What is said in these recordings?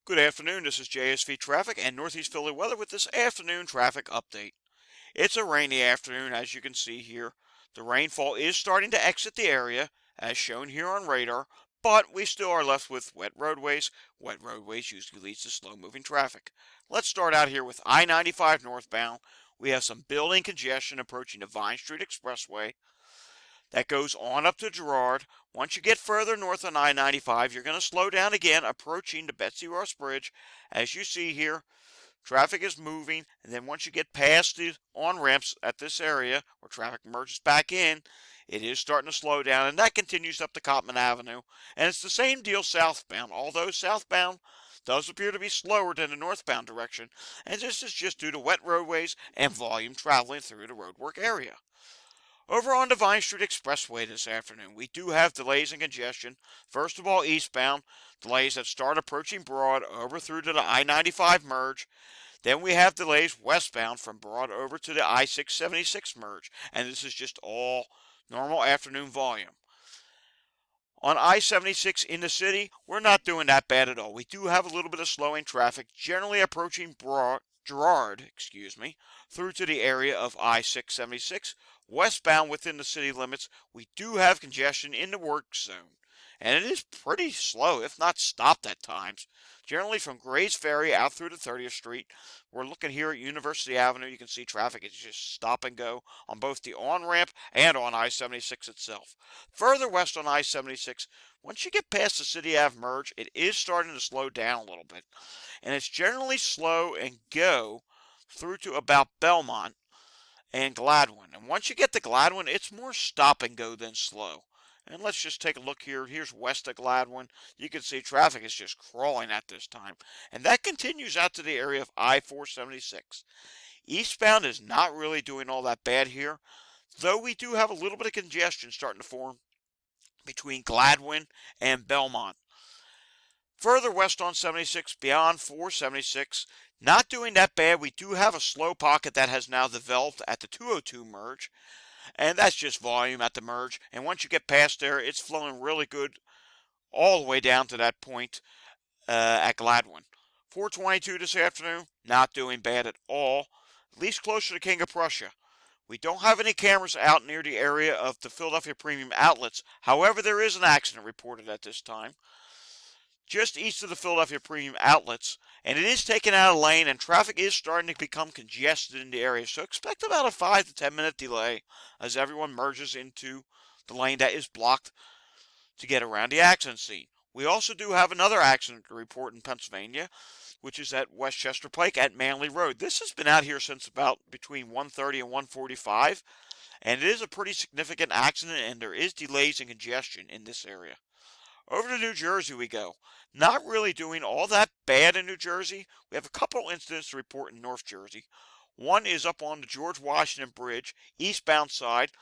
Good afternoon, this is JSV Traffic and Northeast Philly weather with this afternoon traffic update. It's a rainy afternoon as you can see here. The rainfall is starting to exit the area as shown here on radar, but we still are left with wet roadways. Wet roadways usually leads to slow moving traffic. Let's start out here with I-95 northbound. We have some building congestion approaching the Vine Street Expressway. That goes on up to Girard. Once you get further north on I-95, you're going to slow down again approaching the Betsy Ross Bridge. As you see here, traffic is moving, and then once you get past the on-ramps at this area where traffic merges back in, it is starting to slow down, and that continues up to Cotman Avenue. And it's the same deal southbound, although southbound does appear to be slower than the northbound direction, and this is just due to wet roadways and volume traveling through the roadwork area. Over on the Vine Street Expressway this afternoon, we do have delays and congestion. First of all, eastbound, delays that start approaching Broad over through to the I-95 merge. Then we have delays westbound from Broad over to the I-676 merge, and this is just all normal afternoon volume. On I-76 in the city, we're not doing that bad at all. We do have a little bit of slowing traffic, generally approaching Girard, through to the area of I-676. Westbound within the city limits, we do have congestion in the work zone, and it is pretty slow, if not stopped at times. Generally from Gray's Ferry out through to 30th Street. We're looking here at University Avenue. You can see traffic is just stop and go on both the on-ramp and on I-76 itself. Further west on I-76, once you get past the City Ave merge, it is starting to slow down a little bit. And it's generally slow and go through to about Belmont and Gladwin. And once you get to Gladwin, it's more stop and go than slow. And let's just take a look here. Here's west of Gladwin. You can see traffic is just crawling at this time. And that continues out to the area of I-476. Eastbound is not really doing all that bad here, though we do have a little bit of congestion starting to form between Gladwin and Belmont. Further west on 76, beyond 476, not doing that bad. We do have a slow pocket that has now developed at the 202 merge, and that's just volume at the merge. And once you get past there, it's flowing really good all the way down to that point at Gladwin. 422 this afternoon, not doing bad at all, at least closer to King of Prussia. We don't have any cameras out near the area of the Philadelphia Premium Outlets. However, there is an accident reported at this time just east of the Philadelphia Premium Outlets, and it is taken out of lane, and traffic is starting to become congested in the area. So expect about a 5 to 10 minute delay as everyone merges into the lane that is blocked to get around the accident scene. We also do have another accident to report in Pennsylvania, which is at Westchester Pike at Manley Road. This has been out here since about between 1:30 and 1:45, and it is a pretty significant accident, and there is delays and congestion in this area. Over to New Jersey we go. Not really doing all that bad in New Jersey. We have a couple incidents to report in North Jersey. One is up on the George Washington Bridge, eastbound side.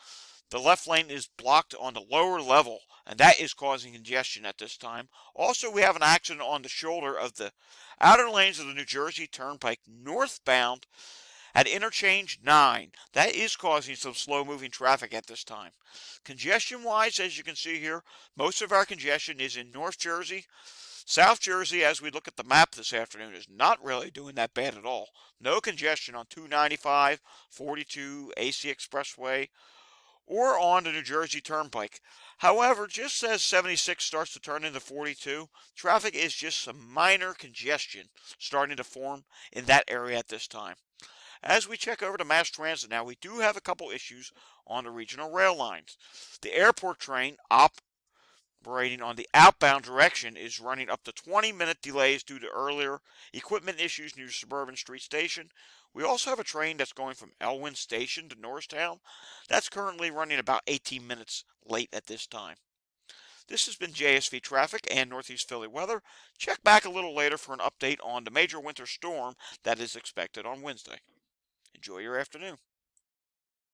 The left lane is blocked on the lower level, and that is causing congestion at this time. Also, we have an accident on the shoulder of the outer lanes of the New Jersey Turnpike northbound at interchange 9. That is causing some slow moving traffic at this time. Congestion wise, as you can see here, most of our congestion is in North Jersey. South Jersey, as we look at the map this afternoon, is not really doing that bad at all. No congestion on 295, 42, AC Expressway, or on the New Jersey Turnpike. However, just as 76 starts to turn into 42, traffic is just some minor congestion starting to form in that area at this time. As we check over to mass transit now, we do have a couple issues on the regional rail lines. The airport train operating on the outbound direction is running up to 20-minute delays due to earlier equipment issues near Suburban Street Station. We also have a train that's going from Elwyn Station to Norristown. That's currently running about 18 minutes late at this time. This has been JSV Traffic and Northeast Philly weather. Check back a little later for an update on the major winter storm that is expected on Wednesday. Enjoy your afternoon.